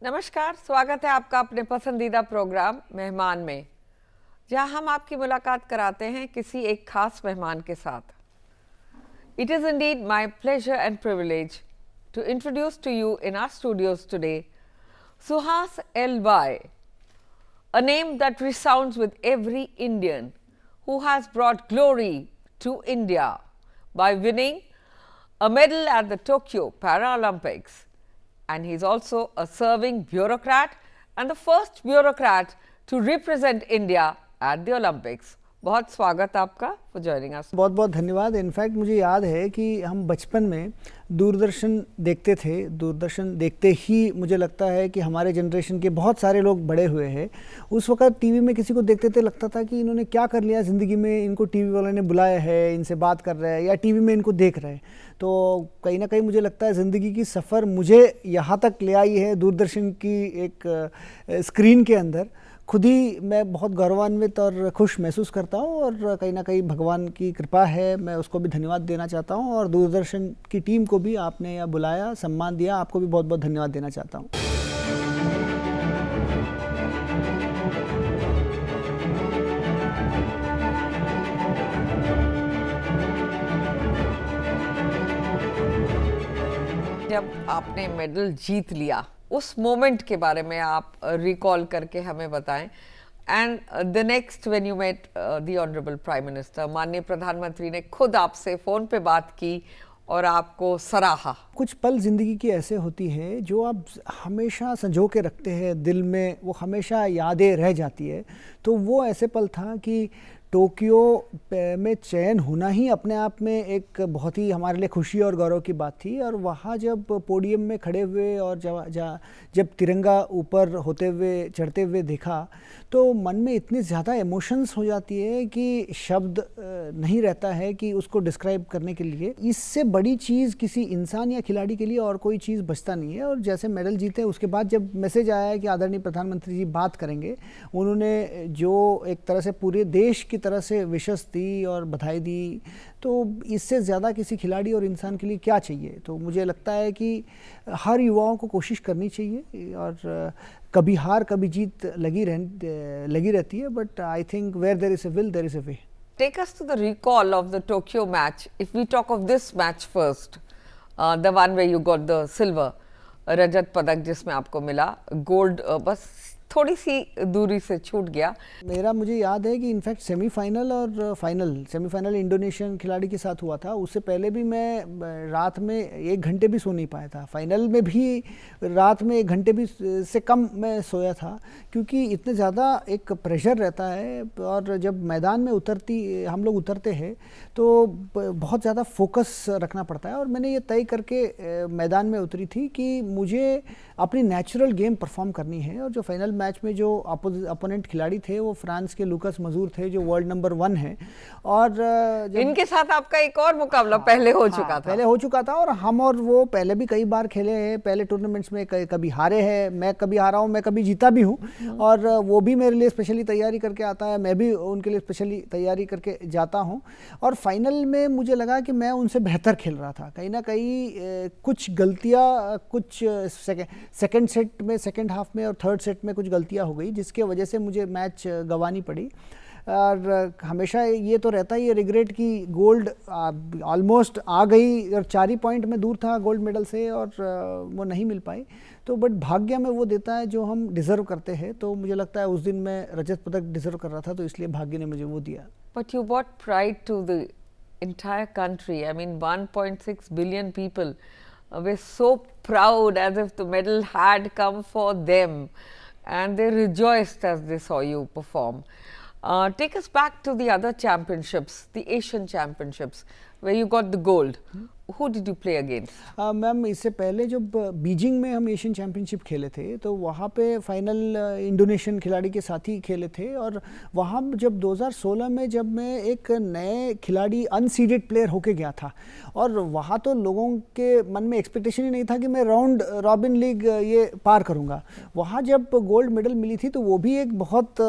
नमस्कार, स्वागत है आपका अपने पसंदीदा प्रोग्राम मेहमान में, जहां हम आपकी मुलाकात कराते हैं किसी एक खास मेहमान के साथ। It is indeed my pleasure and privilege to introduce to you in our studios today Suhas L.Y., a name that resounds with every Indian who has brought glory to India by winning a medal at the Tokyo Paralympics. And he is also a serving bureaucrat and the first bureaucrat to represent India at the Olympics. बहुत स्वागत आपका for joining us. बहुत बहुत धन्यवाद। In fact मुझे याद है कि हम बचपन में दूरदर्शन देखते थे। दूरदर्शन देखते ही मुझे लगता है कि हमारे जनरेशन के बहुत सारे लोग बड़े हुए हैं। उस वक्त टीवी में किसी को देखते थे, लगता था कि इन्होंने क्या कर लिया ज़िंदगी में, इनको टीवी वाले ने बुलाया है, इनसे बात कर रहे हैं या टीवी में इनको देख रहे हैं। तो कहीं ना कहीं मुझे लगता है ज़िंदगी की सफ़र मुझे यहाँ तक ले आई है दूरदर्शन की एक स्क्रीन के अंदर। खुद ही मैं बहुत गौरवान्वित और खुश महसूस करता हूँ और कहीं ना कहीं भगवान की कृपा है, मैं उसको भी धन्यवाद देना चाहता हूँ। और दूरदर्शन की टीम को भी आपने यहाँ बुलाया, सम्मान दिया, आपको भी बहुत बहुत धन्यवाद देना चाहता हूँ। जब आपने मेडल जीत लिया, उस मोमेंट के बारे में आप रिकॉल करके हमें बताएं। And the next when you met the honourable prime minister, माननीय प्रधानमंत्री ने खुद आपसे फ़ोन पे बात की और आपको सराहा। कुछ पल ज़िंदगी की ऐसे होती है जो आप हमेशा संजो के रखते हैं दिल में, वो हमेशा यादें रह जाती है। तो वो ऐसे पल था कि टोक्यो में चयन होना ही अपने आप में एक बहुत ही हमारे लिए खुशी और गौरव की बात थी। और वहाँ जब पोडियम में खड़े हुए और जब तिरंगा ऊपर होते हुए चढ़ते हुए देखा, तो मन में इतनी ज़्यादा इमोशंस हो जाती है कि शब्द नहीं रहता है कि उसको डिस्क्राइब करने के लिए। इससे बड़ी चीज़ किसी इंसान या खिलाड़ी के लिए और कोई चीज़ बचता नहीं है। और जैसे मेडल जीते उसके बाद जब मैसेज आया है कि आदरणीय प्रधानमंत्री जी बात करेंगे, उन्होंने जो एक तरह से पूरे देश की तरह से विशेष दी और बधाई दी, तो इससे ज़्यादा किसी खिलाड़ी और इंसान के लिए क्या चाहिए। तो मुझे लगता है कि हर युवाओं को कोशिश करनी चाहिए और कभी हार कभी जीत लगी रहती है, but I think where there is a will there is a way. Take us to the recall of the Tokyo match. If we talk of this match first, the one where you got the silver, रजत पदक जिसमें आपको मिला, gold बस थोड़ी सी दूरी से छूट गया। मुझे याद है कि इनफैक्ट सेमीफाइनल और सेमीफाइनल इंडोनेशियन खिलाड़ी के साथ हुआ था। उससे पहले भी मैं रात में 1 घंटे भी सो नहीं पाया था। फाइनल में भी रात में 1 घंटे भी से कम मैं सोया था, क्योंकि इतने ज़्यादा एक प्रेशर रहता है। और जब मैदान में हम लोग उतरते हैं तो बहुत ज़्यादा फोकस रखना पड़ता है। और मैंने ये तय करके मैदान में उतरी थी कि मुझे अपनी नेचुरल गेम परफॉर्म करनी है। और जो फाइनल मैच में जो अपोनेंट खिलाड़ी थे वो फ्रांस के लूकास मजूर थे, जो वर्ल्ड नंबर 1 है। और इनके साथ आपका एक और मुकाबला पहले हो चुका था और हम और वो पहले भी कई बार खेले हैं। पहले टूर्नामेंट्स में कभी हारे हैं, मैं कभी हारा हूँ, मैं कभी जीता भी हूँ। और वो भी मेरे लिए स्पेशली तैयारी करके आता है, मैं भी उनके लिए स्पेशली तैयारी करके जाता हूँ। और फाइनल में मुझे लगा कि मैं उनसे बेहतर खेल रहा था। कहीं ना कहीं कुछ गलतियाँ, कुछ सेकेंड सेट में, सेकेंड हाफ में और थर्ड सेट में कुछ गलतियां हो गई, जिसके वजह से मुझे मैच गंवानी पड़ी। और हमेशा ये तो रहता ही है रिग्रेट कि गोल्ड ऑलमोस्ट आ गई और 4 ही पॉइंट में दूर था गोल्ड मेडल से और वो नहीं मिल पाई। तो बट भाग्य में वो देता है जो हम डिज़र्व करते हैं। तो मुझे लगता है उस दिन मैं रजत पदक डिज़र्व कर रहा था, तो इसलिए भाग्य ने मुझे वो दिया। But you bought pride to the entire country. I mean 1.6 billion people were so proud, as if the medal had come for them, and they rejoiced as they saw you perform. Take us back to the other championships, the Asian Championships, where you got the gold. Who did you play against? Ma'am, इससे पहले जब Beijing में हम Asian championship खेले थे तो वहाँ पे फाइनल इंडोनेशियन खिलाड़ी के साथ ही खेले थे। और वहाँ जब 2016 में जब मैं एक नए खिलाड़ी अनसीडेड प्लेयर होके गया था, और वहाँ तो लोगों के मन में एक्सपेक्टेशन ही नहीं था कि मैं राउंड रॉबिन लीग ये पार करूँगा। वहाँ जब गोल्ड मेडल मिली थी तो वो भी एक बहुत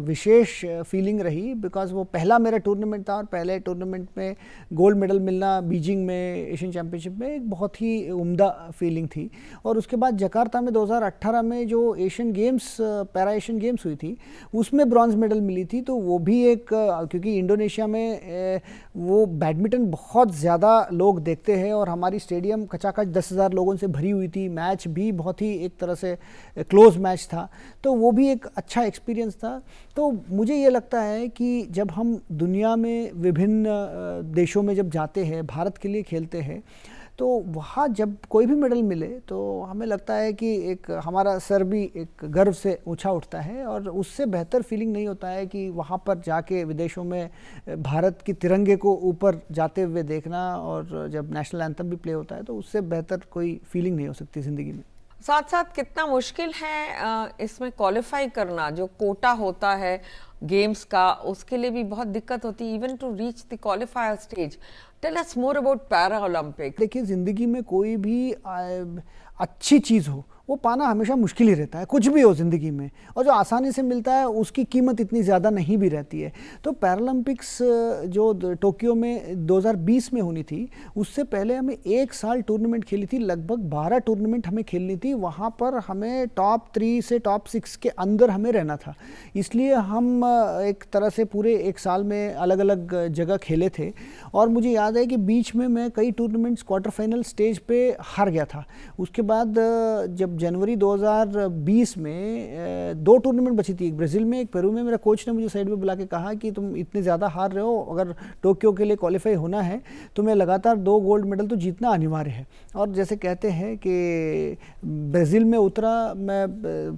विशेष फीलिंग रही, बिकॉज वो पहला मेरा टूर्नामेंट था और पहले टूर्नामेंट में गोल्ड मेडल मिलना बीजिंग में एशियन चैम्पियनशिप में एक बहुत ही उम्दा फीलिंग थी। और उसके बाद जकार्ता में 2018 में जो Asian games, para Asian games हुई थी, उसमें ब्रॉन्ज मेडल मिली थी। तो वो भी एक, क्योंकि इंडोनेशिया में वो बैडमिंटन बहुत ज़्यादा लोग देखते हैं और हमारी स्टेडियम खचाखच 10,000 लोगों से भरी हुई थी। मैच भी बहुत ही एक तरह से क्लोज मैच था, तो वो भी एक अच्छा एक्सपीरियंस था। तो मुझे ये लगता है कि जब हम दुनिया में विभिन्न देशों में जब जाते हैं, भारत के लिए खेलते हैं, तो वहाँ जब कोई भी मेडल मिले तो हमें लगता है कि एक हमारा सर भी एक गर्व से ऊंचा उठता है। और उससे बेहतर फीलिंग नहीं होता है कि वहाँ पर जाके विदेशों में भारत की तिरंगे को ऊपर जाते हुए देखना, और जब नेशनल एंथम भी प्ले होता है, तो उससे बेहतर कोई फीलिंग नहीं हो सकती ज़िंदगी में। साथ साथ कितना मुश्किल है इसमें क्वालिफाई करना, जो कोटा होता है गेम्स का, उसके लिए भी बहुत दिक्कत होती है even to reach the qualifier stage. Tell us more about para Olympic. देखिए, ज़िंदगी में कोई भी अच्छी चीज़ हो वो पाना हमेशा मुश्किल ही रहता है, कुछ भी हो ज़िंदगी में, और जो आसानी से मिलता है उसकी कीमत इतनी ज़्यादा नहीं भी रहती है। तो पैरालंपिक्स जो टोक्यो में 2020 में होनी थी, उससे पहले हमें 1 साल टूर्नामेंट खेली थी, लगभग 12 टूर्नामेंट हमें खेलनी थी। वहाँ पर हमें टॉप 3 से टॉप 6 के अंदर हमें रहना था, इसलिए हम एक तरह से पूरे 1 साल में अलग अलग जगह खेले थे। और मुझे याद है कि बीच में मैं कई टूर्नामेंट्स क्वार्टर फाइनल स्टेज पे हार गया था। उसके बाद जब जनवरी 2020 में 2 टूर्नामेंट बची थी, एक ब्राज़ील में, एक पेरू में, मेरा कोच ने मुझे साइड में बुला के कहा कि तुम इतने ज़्यादा हार रहे हो, अगर टोक्यो के लिए क्वालिफाई होना है तुम्हें लगातार 2 गोल्ड मेडल तो जीतना अनिवार्य है। और जैसे कहते हैं कि ब्राज़ील में उतरा मैं,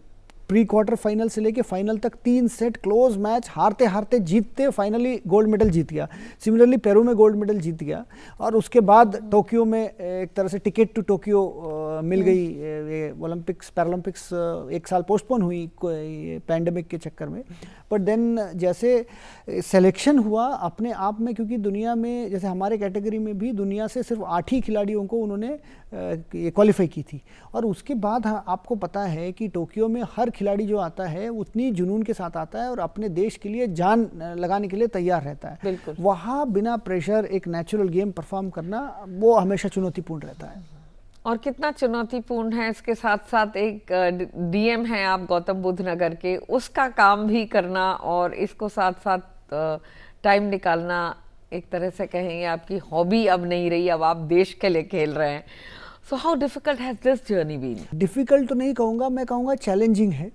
प्री क्वार्टर फाइनल से लेके फाइनल तक 3 सेट क्लोज मैच हारते हारते जीतते फाइनली गोल्ड मेडल जीत गया। सिमिलरली पेरू में गोल्ड मेडल जीत गया, और उसके बाद टोक्यो में एक तरह से टिकट टू टोक्यो मिल गई। ओलंपिक्स पैरालंपिक्स 1 साल पोस्टपोन हुई पैंडेमिक के चक्कर में। बट देन जैसे सिलेक्शन हुआ अपने आप में, क्योंकि दुनिया में जैसे हमारे कैटेगरी में भी दुनिया से सिर्फ 8 ही खिलाड़ियों को उन्होंने क्वालिफाई की थी। और उसके बाद आपको पता है कि टोक्यो में हर खिलाड़ी जो आता है उतनी जुनून के साथ आता है और अपने देश के लिए जान लगाने के लिए तैयार रहता है। बिल्कुल। वहाँ बिना प्रेशर एक नेचुरल गेम परफॉर्म करना वो हमेशा चुनौतीपूर्ण रहता है। और कितना चुनौतीपूर्ण है, इसके साथ साथ एक डीएम है आप गौतम बुद्ध नगर के, उसका काम भी करना और इसको साथ साथ टाइम निकालना, एक तरह से कहेंगे आपकी हॉबी अब नहीं रही, अब आप देश के लिए खेल रहे हैं। So how difficult has this journey been? Difficult तो नहीं कहूँगा, मैं कहूँगा चैलेंजिंग है।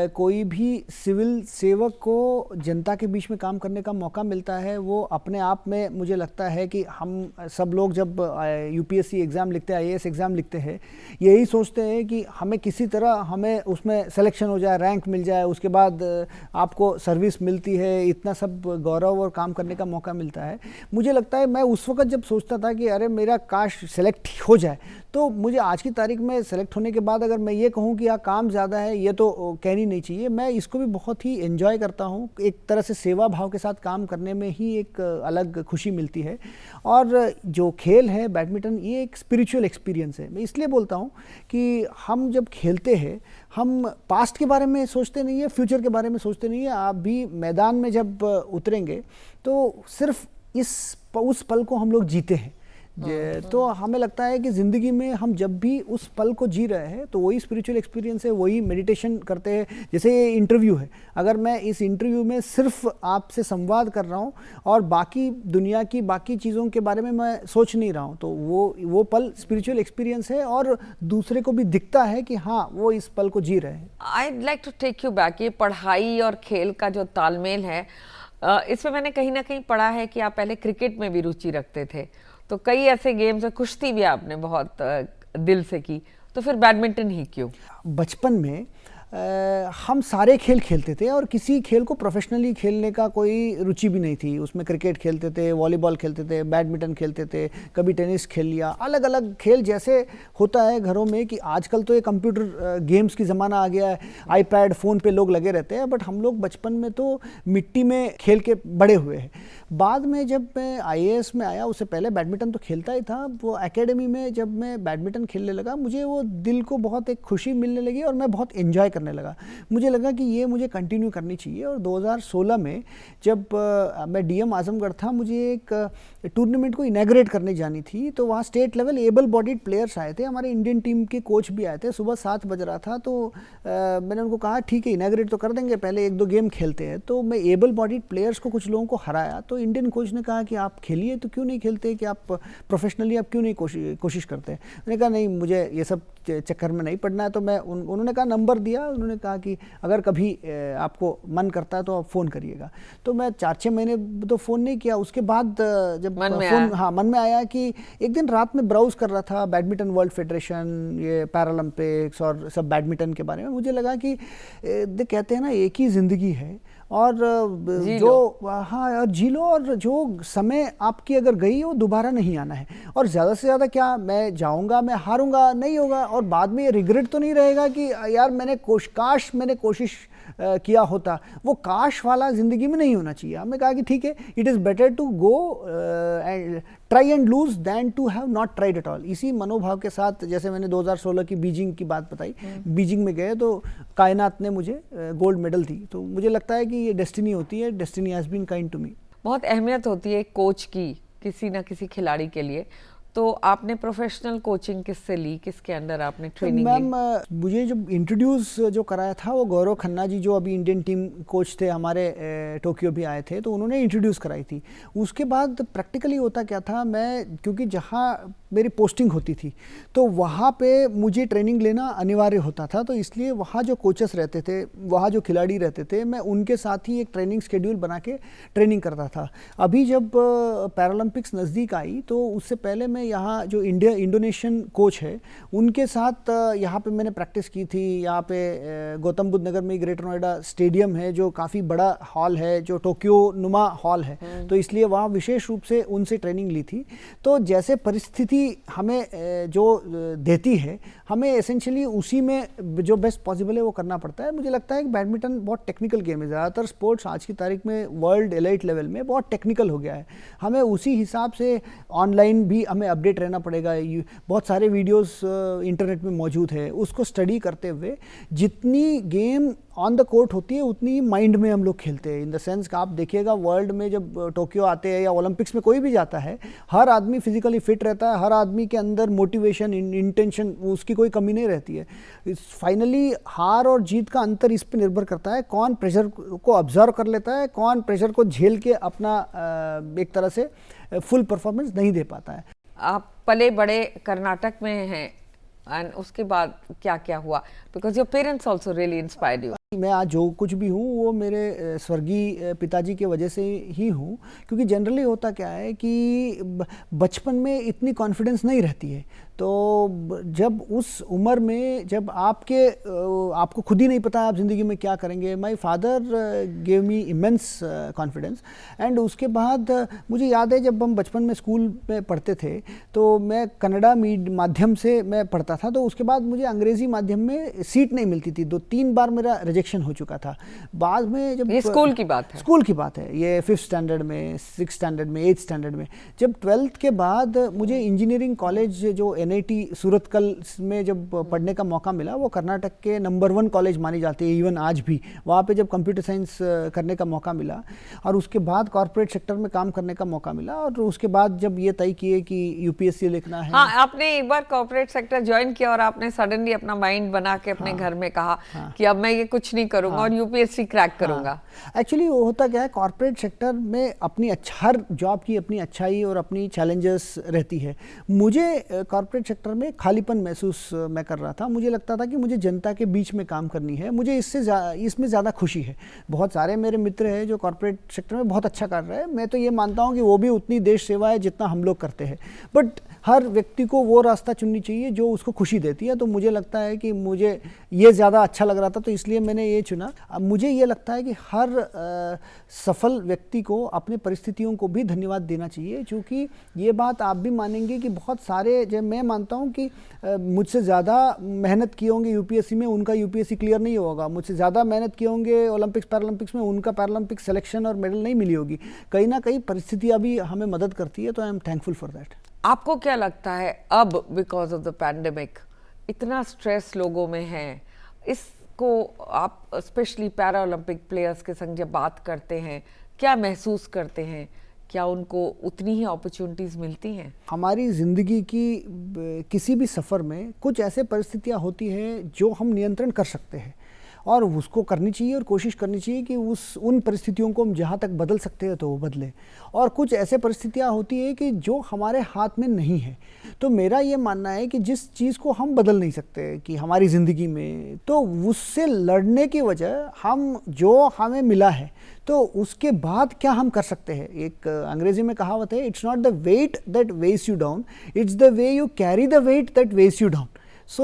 कोई भी सिविल सेवक को जनता के बीच में काम करने का मौका मिलता है, वो अपने आप में मुझे लगता है कि हम सब लोग जब यूपीएससी एग्ज़ाम लिखते हैं, आईएएस एग्ज़ाम लिखते हैं, यही सोचते हैं कि हमें किसी तरह हमें उसमें सिलेक्शन हो जाए, रैंक मिल जाए, उसके बाद आपको सर्विस मिलती है, इतना सब गौरव और काम करने का मौका मिलता है। मुझे लगता है मैं उस वक़्त जब सोचता था कि अरे मेरा काश सेलेक्ट हो जाए, तो मुझे आज की तारीख में सेलेक्ट होने के बाद अगर मैं ये कहूँ कि काम ज़्यादा है, ये तो कहनी नहीं चाहिए। मैं इसको भी बहुत ही एंजॉय करता हूँ, एक तरह से सेवा भाव के साथ काम करने में ही एक अलग खुशी मिलती है। और जो खेल है बैडमिंटन, ये एक स्पिरिचुअल एक्सपीरियंस है। मैं इसलिए बोलता हूँ कि हम जब खेलते हैं, हम पास्ट के बारे में सोचते नहीं है, फ्यूचर के बारे में सोचते नहीं है। आप भी मैदान में जब उतरेंगे तो सिर्फ उस पल को हम लोग जीते हैं। तो हमें लगता है कि ज़िंदगी में हम जब भी उस पल को जी रहे हैं तो वही स्पिरिचुअल एक्सपीरियंस है, वही मेडिटेशन करते हैं। जैसे ये इंटरव्यू है, अगर मैं इस इंटरव्यू में सिर्फ आपसे संवाद कर रहा हूँ और बाकी दुनिया की बाकी चीज़ों के बारे में मैं सोच नहीं रहा हूँ, तो वो पल स्पिरिचुअल एक्सपीरियंस है और दूसरे को भी दिखता है कि हाँ वो इस पल को जी रहे हैं। I'd like to take you back, ये पढ़ाई और खेल का जो तालमेल है, इसमें मैंने कहीं ना कहीं पढ़ा है कि आप पहले क्रिकेट में भी रुचि रखते थे, तो कई ऐसे गेम्स है, कुश्ती भी आपने बहुत दिल से की, तो फिर बैडमिंटन ही क्यों? बचपन में हम सारे खेल खेलते थे और किसी खेल को प्रोफेशनली खेलने का कोई रुचि भी नहीं थी। उसमें क्रिकेट खेलते थे, वॉलीबॉल खेलते थे, बैडमिंटन खेलते थे, कभी टेनिस खेल लिया, अलग अलग खेल। जैसे होता है घरों में कि आजकल तो ये कंप्यूटर गेम्स की ज़माना आ गया है, आईपैड फ़ोन पे लोग लगे रहते हैं, बट हम लोग बचपन में तो मिट्टी में खेल के बड़े हुए हैं। बाद में जब मैं आईएएस में आया, उससे पहले बैडमिंटन तो खेलता ही था। वो एकेडमी में जब मैं बैडमिंटन खेलने लगा, मुझे वो दिल को बहुत एक खुशी मिलने लगी और मैं बहुत एंजॉय करने लगा। मुझे लगा कि ये मुझे कंटिन्यू करनी चाहिए, और 2016 में जब मैं डीएम आजमगढ़ था, मुझे एक टूर्नामेंट को इनैग्रेट करने जानी थी। तो वहाँ state level able bodied players आए थे, हमारे इंडियन टीम के कोच भी आए थे। सुबह 7 बज रहा था, तो मैंने उनको कहा ठीक है इनैग्रेट तो कर देंगे, पहले 1-2 गेम खेलते हैं। तो मैं एबल बॉडीड प्लेयर्स को, कुछ लोगों को हराया। तो इंडियन कोच ने कहा कि आप खेलिए, तो क्यों नहीं खेलते, कि आप प्रोफेशनली आप क्यों नहीं कोशिश करते। मैंने कहा नहीं, मुझे ये सब चक्कर में नहीं पड़ना है। तो मैं उन्होंने कहा, नंबर दिया, उन्होंने कहा कि अगर कभी आपको मन करता है तो आप फ़ोन करिएगा। तो मैं 4-6 महीने तो फ़ोन नहीं किया। उसके बाद जब मन में आया कि एक दिन रात में ब्राउज कर रहा था बैडमिंटन वर्ल्ड फेडरेशन, ये पैरालंपिक्स और सब बैडमिंटन के बारे में, मुझे लगा कि कहते हैं ना एक ही ज़िंदगी है, और जो और जी लो, और जो समय आपकी अगर गई वो दोबारा नहीं आना है। और ज़्यादा से ज़्यादा क्या मैं जाऊंगा, मैं हारूंगा, नहीं होगा, और बाद में ये रिग्रेट तो नहीं रहेगा कि यार काश मैंने कोशिश किया होता। वो काश वाला ज़िंदगी में नहीं होना चाहिए। हमने कहा कि ठीक है, it is better to go and try and lose than to have not tried at all. इसी मनोभाव के साथ, जैसे मैंने 2016 की बीजिंग की बात बताई, बीजिंग में गए तो कायनात ने मुझे गोल्ड मेडल दी। तो मुझे लगता है कि ये डेस्टिनी होती है, destiny has been kind to me. बहुत अहमियत होती है कोच की किसी ना किसी खिलाड़ी के लिए। तो आपने प्रोफेशनल कोचिंग किससे ली, किसके अंडर आपने ट्रेनिंग ली? मैम, मुझे जब इंट्रोड्यूस जो कराया था वो गौरव खन्ना जी, जो अभी इंडियन टीम कोच थे हमारे, टोक्यो भी आए थे, तो उन्होंने इंट्रोड्यूस कराई थी। उसके बाद प्रैक्टिकली होता क्या था, मैं क्योंकि जहाँ मेरी पोस्टिंग होती थी तो वहाँ पे मुझे ट्रेनिंग लेना अनिवार्य होता था। तो इसलिए वहाँ जो कोचेस रहते थे, वहाँ जो खिलाड़ी रहते थे, मैं उनके साथ ही एक ट्रेनिंग शेड्यूल बना के ट्रेनिंग करता था। अभी जब पैरालंपिक्स नज़दीक आई तो उससे पहले मैं यहाँ जो इंडोनेशियन कोच है उनके साथ यहाँ पे मैंने प्रैक्टिस की थी। यहाँ पे गौतम बुद्ध नगर में ग्रेटर नोएडा स्टेडियम है, जो काफ़ी बड़ा हॉल है, जो टोक्यो नुमा हॉल है। तो इसलिए वहाँ विशेष रूप से उनसे ट्रेनिंग ली थी। तो जैसे परिस्थिति हमें जो देती है, हमें एसेंशियली उसी में जो बेस्ट पॉसिबल है वो करना पड़ता है। मुझे लगता है कि बैडमिंटन बहुत टेक्निकल गेम है। ज़्यादातर स्पोर्ट्स आज की तारीख में वर्ल्ड एलाइट लेवल में बहुत टेक्निकल हो गया है। हमें उसी हिसाब से ऑनलाइन भी हमें अपडेट रहना पड़ेगा। बहुत सारे वीडियोस इंटरनेट में मौजूद है, उसको स्टडी करते हुए जितनी गेम ऑन द कोर्ट होती है उतनी माइंड में हम लोग खेलते हैं। इन द सेंस का आप देखिएगा, वर्ल्ड में जब टोक्यो आते हैं या ओलंपिक्स में कोई भी जाता है, हर आदमी फिजिकली फिट रहता है, हर आदमी के अंदर मोटिवेशन, इंटेंशन, उसकी कोई कमी नहीं रहती है। फाइनली हार और जीत का अंतर इस पर निर्भर करता है कौन प्रेशर को ऑब्जर्व कर लेता है, कौन प्रेशर को झेल के अपना एक तरह से फुल परफॉर्मेंस नहीं दे पाता है। आप पले बड़े कर्नाटक में हैं, एंड उसके बाद क्या क्या हुआ? Because your parents also really inspired you. मैं आज जो कुछ भी हूँ वो मेरे स्वर्गीय पिताजी की वजह से ही हूँ। क्योंकि जनरली होता क्या है कि बचपन में इतनी कॉन्फिडेंस नहीं रहती है। तो जब उस उम्र में जब आपको खुद ही नहीं पता आप ज़िंदगी में क्या करेंगे, my father gave me immense confidence. And उसके बाद मुझे याद है जब हम बचपन में स्कूल में पढ़ते थे तो मैं कन्नड़ा माध्यम से मैं पढ़ता था। तो उसके बाद मुझे अंग्रेज़ी माध्यम में सीट नहीं मिलती थी। 2-3 बार मेरा रिजेक्शन हो चुका था। बाद में जब ये स्कूल की बात है, ये 5th स्टैंडर्ड में, 6th स्टैंडर्ड में, 8th स्टैंडर्ड में, जब 12th के बाद मुझे इंजीनियरिंग कॉलेज जो NIT सूरतकल में जब पढ़ने का मौका मिला, वो कर्नाटक के नंबर 1 कॉलेज मानी जाती है इवन आज भी। वहाँ पे जब कंप्यूटर साइंस करने का मौका मिला और उसके बाद कॉर्पोरेट सेक्टर में काम करने का मौका मिला, और उसके बाद जब ये तय किए कि UPSC लिखना है। हाँ, आपने एक बार कॉर्पोरेट सेक्टर ज्वाइन किया और आपने सडनली अपना माइंड बना के अपने घर में कहा कि अब मैं ये कुछ नहीं करूंगा और UPSC क्रैक करूंगा। एक्चुअली वो होता क्या है, कॉर्पोरेट सेक्टर में अपनी हर जॉब की अपनी अच्छाई और अपनी चैलेंजेस रहती है। मुझे कॉर्पोरेट सेक्टर में खालीपन महसूस मैं कर रहा था। मुझे लगता था कि मुझे जनता के बीच में काम करनी है, मुझे इसमें ज़्यादा खुशी है। बहुत सारे मेरे मित्र हैं जो कॉर्पोरेट सेक्टर में बहुत अच्छा कर रहे हैं। मैं तो ये मानता हूँ कि वो भी उतनी देश सेवा है जितना हम लोग करते हैं। बट हर व्यक्ति को वो रास्ता चुननी चाहिए जो उसको खुशी देती है। तो मुझे लगता है कि मुझे ये ज़्यादा अच्छा लग रहा था, तो इसलिए मैंने ये चुना। अब मुझे ये लगता है कि हर सफल व्यक्ति को अपने परिस्थितियों को भी धन्यवाद देना चाहिए, क्योंकि ये बात आप भी मानेंगे कि बहुत सारे, जब मैं मानता हूँ कि मुझसे ज़्यादा मेहनत किए होंगे UPSC में, उनका UPSC क्लियर नहीं होगा। मुझसे ज़्यादा मेहनत किए होंगे ओलंपिक्स पैरालंपिक्स में, उनका पैरालंपिक सिलेक्शन और मेडल नहीं मिली होगी। कहीं ना कहीं परिस्थितियाँ भी हमें मदद करती है। तो I am thankful for that. आपको क्या लगता है अब बिकॉज ऑफ द पैंडेमिक इतना स्ट्रेस लोगों में है, इस को आप स्पेशली पैरा ओलंपिक प्लेयर्स के संग जब बात करते हैं, क्या महसूस करते हैं? क्या उनको उतनी ही अपॉर्चुनिटीज़ मिलती हैं? हमारी ज़िंदगी की किसी भी सफ़र में कुछ ऐसे परिस्थितियाँ होती हैं जो हम नियंत्रण कर सकते हैं और उसको करनी चाहिए और कोशिश करनी चाहिए कि उन परिस्थितियों को हम जहाँ तक बदल सकते हैं तो वो बदलें। और कुछ ऐसे परिस्थितियाँ होती है कि जो हमारे हाथ में नहीं है। तो मेरा ये मानना है कि जिस चीज़ को हम बदल नहीं सकते कि हमारी ज़िंदगी में, तो उससे लड़ने की वजह हम जो हमें मिला है तो उसके बाद क्या हम कर सकते हैं। एक अंग्रेजी में कहावत है, it's not the weight that weighs you down, it's the way you carry the weight that weighs you down. So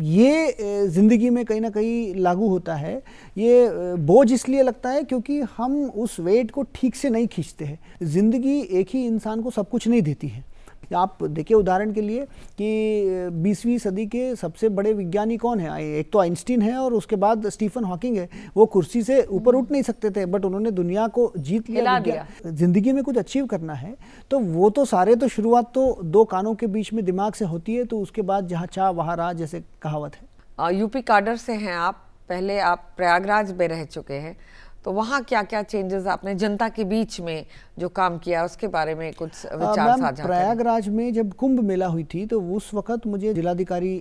ये ज़िंदगी में कहीं ना कहीं लागू होता है। ये बोझ इसलिए लगता है क्योंकि हम उस वेट को ठीक से नहीं खींचते हैं। ज़िंदगी एक ही इंसान को सब कुछ नहीं देती है। आप देखिए उदाहरण के लिए कि 20वीं सदी के सबसे बड़े विज्ञानी कौन है? एक तो आइंस्टीन है और उसके बाद स्टीफन हॉकिंग है। वो कुर्सी से ऊपर उठ नहीं सकते थे, बट उन्होंने दुनिया को जीत लिया। जिंदगी में कुछ अचीव करना है तो वो तो सारे तो शुरुआत तो दो कानों के बीच में दिमाग से होती है, तो उसके बाद जहाँ चाह वहाँ राह, जैसे कहावत है। यूपी काडर से हैं आप, पहले आप प्रयागराज में रह चुके हैं, तो वहाँ क्या क्या चेंजेस आपने जनता के बीच में जो काम किया उसके बारे में कुछ विचार साझा करें। प्रयागराज में जब कुंभ मेला हुई थी तो उस वक्त मुझे जिलाधिकारी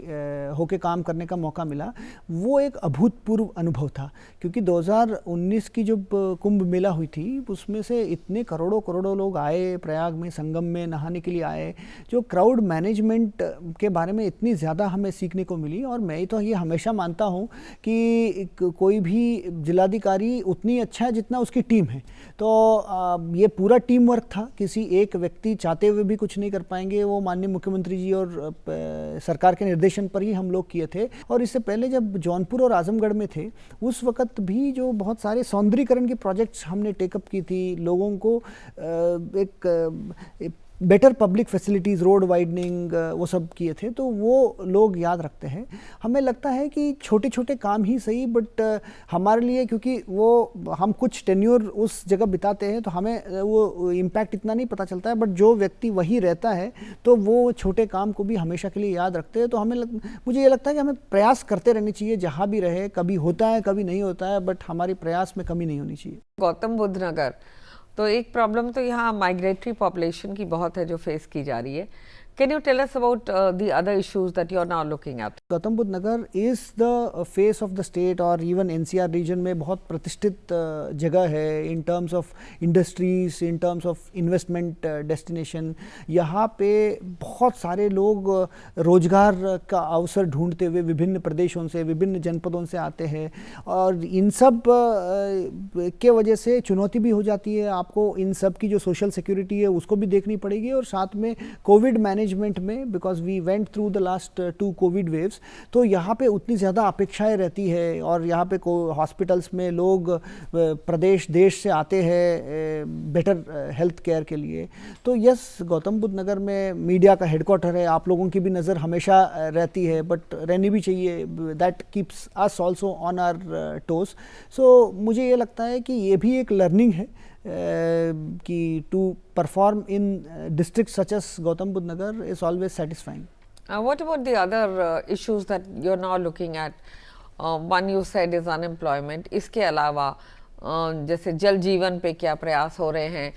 होके काम करने का मौका मिला। वो एक अभूतपूर्व अनुभव था क्योंकि 2019 की जब कुंभ मेला हुई थी उसमें से इतने करोड़ों लोग आए प्रयाग में, संगम में नहाने के लिए आए। जो क्राउड मैनेजमेंट के बारे में इतनी ज़्यादा हमें सीखने को मिली। और मैं तो ये हमेशा मानता हूँ कि कोई भी जिलाधिकारी उतनी अच्छा है जितना उसकी टीम है। तो ये पूरा टीम वर्क था, किसी एक व्यक्ति चाहते हुए भी कुछ नहीं कर पाएंगे। वो माननीय मुख्यमंत्री जी और सरकार के निर्देशन पर ही हम लोग किए थे। और इससे पहले जब जौनपुर और आजमगढ़ में थे उस वक्त भी जो बहुत सारे सौंदर्यीकरण के प्रोजेक्ट्स हमने टेकअप की थी, लोगों को एक better public facilities, road widening, वो सब किए थे, तो वो लोग याद रखते हैं। हमें लगता है कि छोटे छोटे काम ही सही, बट हमारे लिए क्योंकि वो हम कुछ टेन्योर उस जगह बिताते हैं तो हमें वो इम्पैक्ट इतना नहीं पता चलता है। बट जो व्यक्ति वही रहता है तो वो छोटे काम को भी हमेशा के लिए याद रखते हैं। तो मुझे ये लगता है कि हमें प्रयास करते रहने चाहिए जहाँ भी रहे। कभी होता है कभी नहीं होता है, बट हमारी प्रयास में कमी नहीं होनी चाहिए। गौतम बुद्ध नगर तो एक प्रॉब्लम तो यहाँ माइग्रेटरी पॉपुलेशन की बहुत है जो फेस की जा रही है। Can you tell us about the other issues that you are now looking at? Gautam Buddh Nagar is the face of the state और इवन एनसीआर रीजन में बहुत प्रतिष्ठित जगह है in terms of industries, in terms of investment destination. यहाँ पे बहुत सारे लोग रोजगार का अवसर ढूंढते हुए विभिन्न प्रदेशों से, विभिन्न जनपदों से आते हैं। और इन सब के वजह से चुनौती भी हो जाती है। आपको इन सब की जो सोशल सिक्योरिटी है उसको भी देखनी पड़ेगी और साथ में कोविड मैनेजमेंट में, because we went through the last 2 Covid waves, तो यहाँ पे उतनी ज़्यादा अपेक्षाएं रहती है। और यहाँ पे हॉस्पिटल्स में लोग प्रदेश देश से आते हैं बेटर हेल्थ केयर के लिए। तो यस, गौतम बुद्ध नगर में मीडिया का हेडक्वार्टर है, आप लोगों की भी नज़र हमेशा रहती है, बट रहनी भी चाहिए। That keeps us also on our toes. So मुझे ये लगता है कि ये भी एक लर्निंग है कि to perform in districts such as Gautam Budh Nagar is always satisfying. What about the other issues that you're now looking at? One you said is unemployment. इसके अलावा जैसे जल जीवन पे क्या प्रयास हो रहे हैं?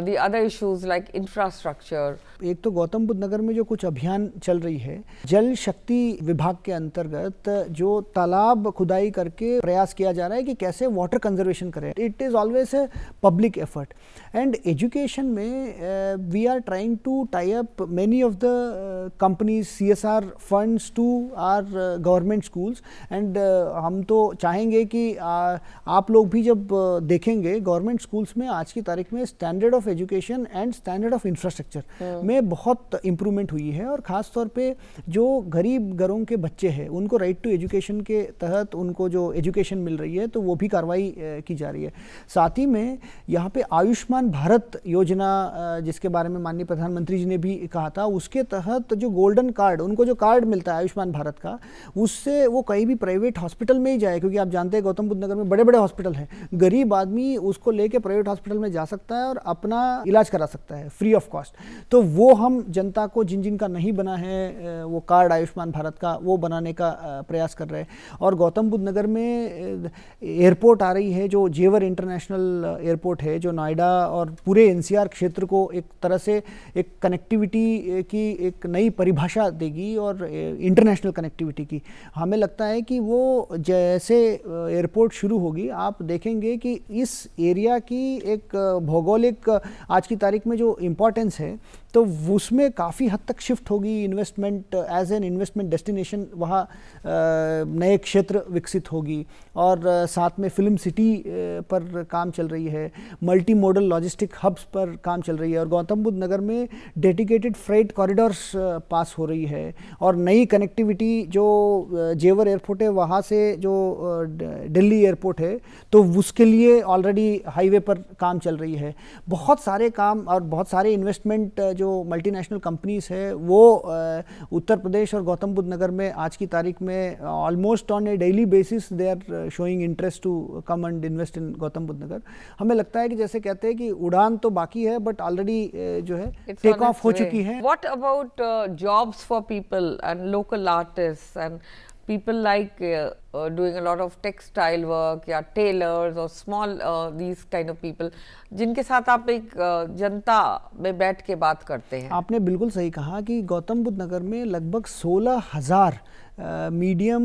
The other issues like infrastructure. एक तो गौतम बुद्ध नगर में जो कुछ अभियान चल रही है, जल शक्ति विभाग के अंतर्गत जो तालाब खुदाई करके प्रयास किया जा रहा है कि कैसे वाटर कंजर्वेशन करें। It is always a public effort. And education में we are trying to tie up many of the companies CSR funds to our government schools. And हम तो चाहेंगे कि आप लोग भी जब देखेंगे गवर्नमेंट स्कूल्स में आज की तारीख में standard of education and standard of infrastructure में बहुत इम्प्रूवमेंट हुई है। और ख़ास तौर पे जो गरीब घरों के बच्चे हैं उनको राइट टू एजुकेशन के तहत उनको जो एजुकेशन मिल रही है तो वो भी कार्रवाई की जा रही है। साथ ही में यहाँ पे आयुष्मान भारत योजना जिसके बारे में माननीय प्रधानमंत्री जी ने भी कहा था, उसके तहत जो गोल्डन कार्ड, उनको जो कार्ड मिलता है आयुष्मान भारत का, उससे वो कहीं भी प्राइवेट हॉस्पिटल में ही जाए, क्योंकि आप जानते हैं गौतम बुद्ध नगर में बड़े बड़े हॉस्पिटल हैं, गरीब आदमी उसको लेके प्राइवेट हॉस्पिटल में जा सकता है और अपना इलाज करा सकता है फ्री ऑफ कॉस्ट। तो वो हम जनता को जिन जिन का नहीं बना है वो कार्ड आयुष्मान भारत का, वो बनाने का प्रयास कर रहे हैं। और गौतम बुद्ध नगर में एयरपोर्ट आ रही है जो जेवर इंटरनेशनल एयरपोर्ट है, जो नोएडा और पूरे एनसीआर क्षेत्र को एक तरह से एक कनेक्टिविटी की एक नई परिभाषा देगी और इंटरनेशनल कनेक्टिविटी की। हमें लगता है कि वो जैसे एयरपोर्ट शुरू होगी आप देखेंगे कि इस एरिया की एक भौगोलिक आज की तारीख में जो इम्पोर्टेंस है तो उसमें काफ़ी हद तक शिफ्ट होगी। Investment as an investment destination वहाँ नए क्षेत्र विकसित होगी। और साथ में फिल्म सिटी पर काम चल रही है, मल्टी मॉडल लॉजिस्टिक हब्स पर काम चल रही है, और गौतम बुद्ध नगर में डेडिकेटेड फ्रेट कॉरिडोर्स पास हो रही है। और नई कनेक्टिविटी जो जेवर एयरपोर्ट है वहाँ से जो दिल्ली एयरपोर्ट है तो उसके लिए ऑलरेडी हाईवे पर काम चल रही है। बहुत सारे काम और बहुत सारे इन्वेस्टमेंट जो मल्टीनेशनल कंपनीज है वो उत्तर प्रदेश और गौतम बुद्ध नगर में आज की तारीख में almost on a daily basis they are showing interest to come and invest in Gautam Buddh Nagar. हमें लगता है कि जैसे कहते हैं कि उड़ान तो बाकी है बट ऑलरेडी जो है टेक ऑफ हो चुकी है। What about jobs for people and local artists and people like doing a lot of textile work या tailors or small these kind of people जिनके साथ आप एक जनता में बैठ के बात करते हैं? आपने बिल्कुल सही कहा कि गौतम बुद्ध नगर में लगभग 16,000 medium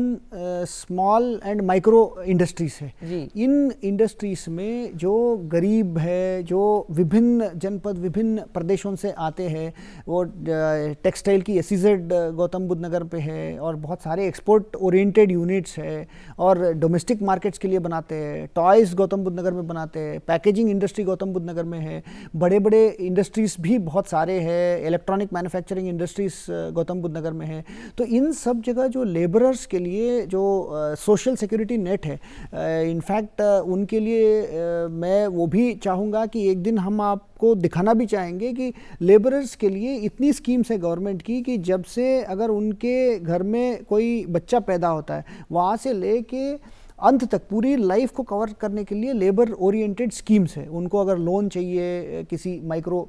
small and micro industries है। इन इंडस्ट्रीज में जो गरीब है, जो विभिन्न जनपद विभिन्न प्रदेशों से आते हैं, वो टेक्सटाइल की एसईजेड गौतम बुद्ध नगर पे है और बहुत सारे एक्सपोर्ट ओरिएंटेड यूनिट्स है और डोमेस्टिक मार्केट्स के लिए बनाते हैं। टॉयज़ गौतम बुद्ध नगर में बनाते हैं, पैकेजिंग इंडस्ट्री गौतम बुद्ध नगर में है, बड़े बड़े इंडस्ट्रीज भी बहुत सारे हैं, electronic manufacturing industries Gautam Buddh Nagar में है। तो इन सब जगह जो लेबरर्स के लिए जो सोशल सिक्योरिटी नेट है, इनफैक्ट उनके लिए मैं वो भी चाहूँगा कि एक दिन हम आपको दिखाना भी चाहेंगे कि लेबरर्स के लिए इतनी स्कीम्स है गवर्नमेंट की कि जब से अगर उनके घर में कोई बच्चा पैदा होता है वहाँ से लेके अंत तक पूरी लाइफ को कवर करने के लिए लेबर ओरिएंटेड स्कीम्स है। उनको अगर लोन चाहिए किसी माइक्रो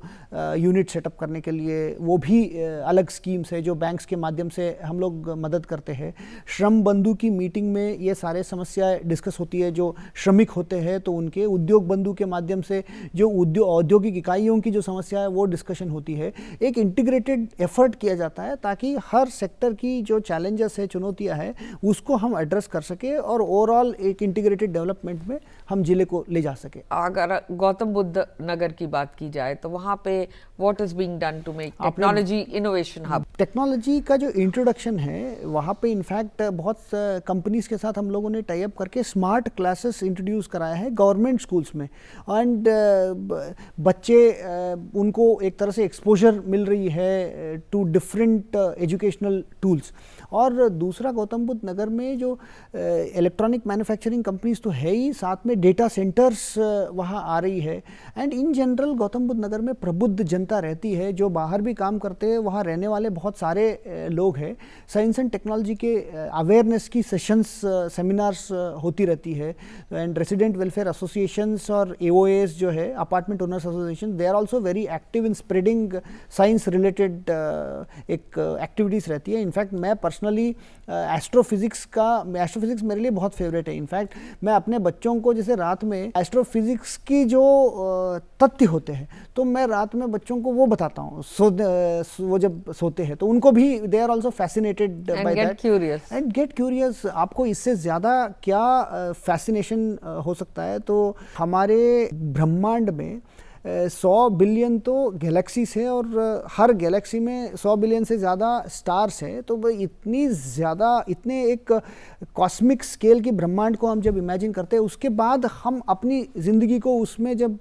यूनिट सेटअप करने के लिए वो भी अलग स्कीम्स है जो बैंक्स के माध्यम से हम लोग मदद करते हैं। श्रम बंधु की मीटिंग में ये सारे समस्याएं डिस्कस होती है। जो श्रमिक होते हैं तो उनके उद्योग बंधु के माध्यम से जो औद्योगिक इकाइयों की जो समस्या है वो डिस्कशन होती है। एक इंटीग्रेटेड एफर्ट किया जाता है ताकि हर सेक्टर की जो चैलेंजेस है, चुनौतियाँ हैं, उसको हम एड्रेस कर सके और ओवरऑल एक इंटीग्रेटेड डेवलपमेंट में हम जिले को ले जा सके। अगर गौतम बुद्ध नगर की बात की जाए तो वहाँ पे what is being done to make technology innovation hub? Technology का जो इंट्रोडक्शन है वहाँ पे इनफैक्ट बहुत कंपनीज के साथ हम लोगों ने टाई अप करके स्मार्ट क्लासेस इंट्रोड्यूस कराया है गवर्नमेंट स्कूल्स में। एंड बच्चे उनको एक तरह से एक्सपोजर मिल रही है टू डिफरेंट एजुकेशनल टूल्स। और दूसरा गौतम बुद्ध नगर में जो इलेक्ट्रॉनिक मैन्युफैक्चरिंग कंपनीज तो है ही, साथ में डेटा सेंटर्स वहाँ आ रही है। And in general Gautam Buddh Nagar में प्रबुद्ध जनता रहती है जो बाहर भी काम करते हैं। वहाँ रहने वाले बहुत सारे लोग हैं। साइंस एंड टेक्नोलॉजी के अवेयरनेस की सेशंस सेमिनार्स होती रहती है। एंड रेसिडेंट वेलफेयर एसोसिएशंस और AOAs जो है apartment owners association, they are also very active in spreading science related एक एक्टिविटीज़ रहती है। इनफैक्ट मैं पर्सनली एस्ट्रोफिजिक्स मेरे लिए बहुत फेवरेट है। इनफैक्ट मैं अपने बच्चों को जैसे रात में एस्ट्रोफिजिक्स की जो तथ्य होते हैं तो मैं रात में बच्चों को वो बताता हूँ। वो जब सोते हैं तो उनको भी they are also fascinated by that and get curious. आपको इससे ज़्यादा क्या फैसिनेशन हो सकता है? तो हमारे ब्रह्मांड में 100 बिलियन तो गैलेक्सीज है और हर गैलेक्सी में 100 बिलियन से ज़्यादा स्टार्स हैं। तो इतनी ज़्यादा, इतने एक कॉस्मिक स्केल की ब्रह्मांड को हम जब इमेजिन करते हैं उसके बाद हम अपनी ज़िंदगी को उसमें जब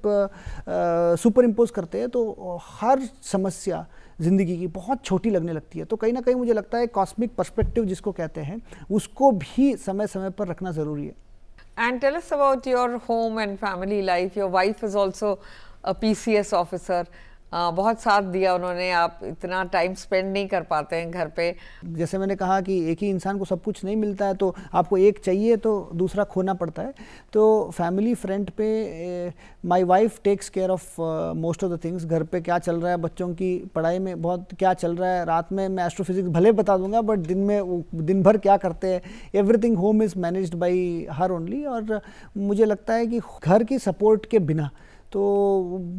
सुपर इम्पोज करते हैं तो हर समस्या ज़िंदगी की बहुत छोटी लगने लगती है। तो कहीं ना कहीं मुझे लगता है कॉस्मिक पर्सपेक्टिव जिसको कहते हैं उसको भी समय समय पर रखना ज़रूरी है। And tell us about your home and family life. Your wife is also a PCS officer. बहुत साथ दिया उन्होंने। आप इतना टाइम स्पेंड नहीं कर पाते हैं घर पे। जैसे मैंने कहा कि एक ही इंसान को सब कुछ नहीं मिलता है, तो आपको एक चाहिए तो दूसरा खोना पड़ता है। तो फैमिली फ्रंट पे my wife takes care of most of the things. घर पे क्या चल रहा है, बच्चों की पढ़ाई में बहुत क्या चल रहा है, रात में मैं एस्ट्रोफिजिक्स भले बता दूंगा, बट दिन में वो दिन भर क्या करते हैं, everything home is managed by her only. और मुझे लगता है कि घर की सपोर्ट के बिना तो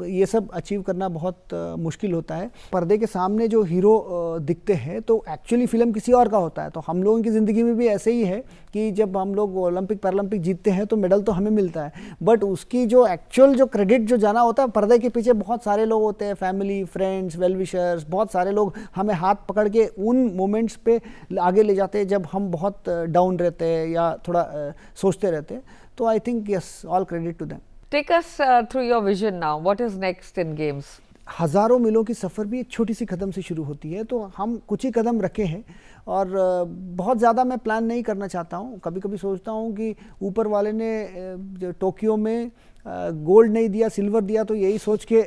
ये सब अचीव करना बहुत मुश्किल होता है। पर्दे के सामने जो हीरो दिखते हैं तो एक्चुअली फिल्म किसी और का होता है। तो हम लोगों की ज़िंदगी में भी ऐसे ही है कि जब हम लोग ओलंपिक पैरालंपिक जीतते हैं तो मेडल तो हमें मिलता है, बट उसकी जो एक्चुअल जो क्रेडिट जो जाना होता है, पर्दे के पीछे बहुत सारे लोग होते हैं, फैमिली, फ्रेंड्स, वेल विशर्स, बहुत सारे लोग हमें हाथ पकड़ के उन मोमेंट्स पे आगे ले जाते हैं जब हम बहुत डाउन रहते हैं या थोड़ा सोचते रहते हैं। तो I think yes, all credit to them. Take us through your vision now. What is next in games? हज़ारों मीलों की सफ़र भी एक छोटी सी कदम से शुरू होती है। तो हम कुछ ही कदम रखे हैं और बहुत ज़्यादा मैं प्लान नहीं करना चाहता हूँ। कभी कभी सोचता हूँ कि ऊपर वाले ने जो टोक्यो में गोल्ड नहीं दिया, सिल्वर दिया, तो यही सोच के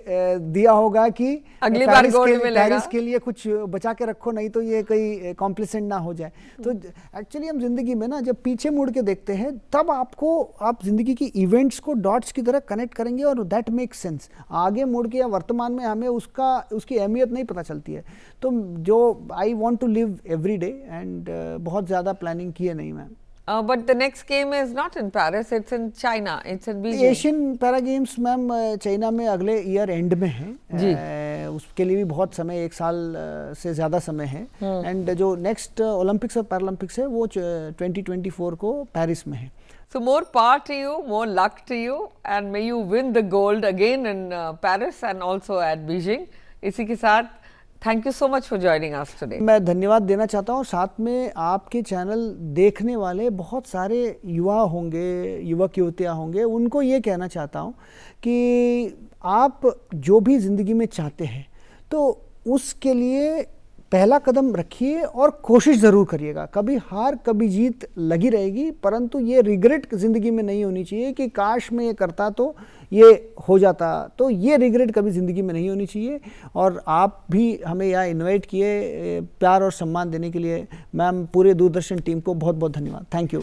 दिया होगा कि अगली बार गोल्ड मिलेगा। पेरिस के लिए कुछ बचा के रखो, नहीं तो ये कहीं कॉम्प्लिसेंट ना हो जाए। तो एक्चुअली हम जिंदगी में ना जब पीछे मुड़ के देखते हैं तब आप जिंदगी की इवेंट्स को डॉट्स की तरह कनेक्ट करेंगे और दैट मेक्स सेंस। आगे मुड़ के या वर्तमान में हमें उसकी अहमियत नहीं पता चलती है। तो जो I want to live every day and बहुत ज़्यादा प्लानिंग किए नहीं ma'am. But the next game is not in Paris, it's in China, it's in Beijing. Asian para games ma'am China में अगले ईयर एंड में है। उसके लिए भी बहुत समय, 1 साल से ज़्यादा समय है। एंड जो नेक्स्ट ओलंपिक्स और पैरालंपिक्स है वो 2024 को पेरिस में है। So more power to you, more luck to you, and may you win the gold again in Paris and also at Beijing. इसी के साथ thank you so much for joining us today. मैं धन्यवाद देना चाहता हूँ। साथ में आपके चैनल देखने वाले बहुत सारे युवा होंगे, युवक युवतियाँ होंगे, उनको ये कहना चाहता हूँ कि आप जो भी ज़िंदगी में चाहते हैं तो उसके लिए पहला कदम रखिए और कोशिश ज़रूर करिएगा। कभी हार कभी जीत लगी रहेगी, परंतु ये रिग्रेट ज़िंदगी में नहीं होनी चाहिए कि काश मैं ये करता तो ये हो जाता। तो ये रिग्रेट कभी ज़िंदगी में नहीं होनी चाहिए। और आप भी हमें यहाँ इनवाइट किए, प्यार और सम्मान देने के लिए मैम, पूरे दूरदर्शन टीम को बहुत बहुत धन्यवाद। Thank you.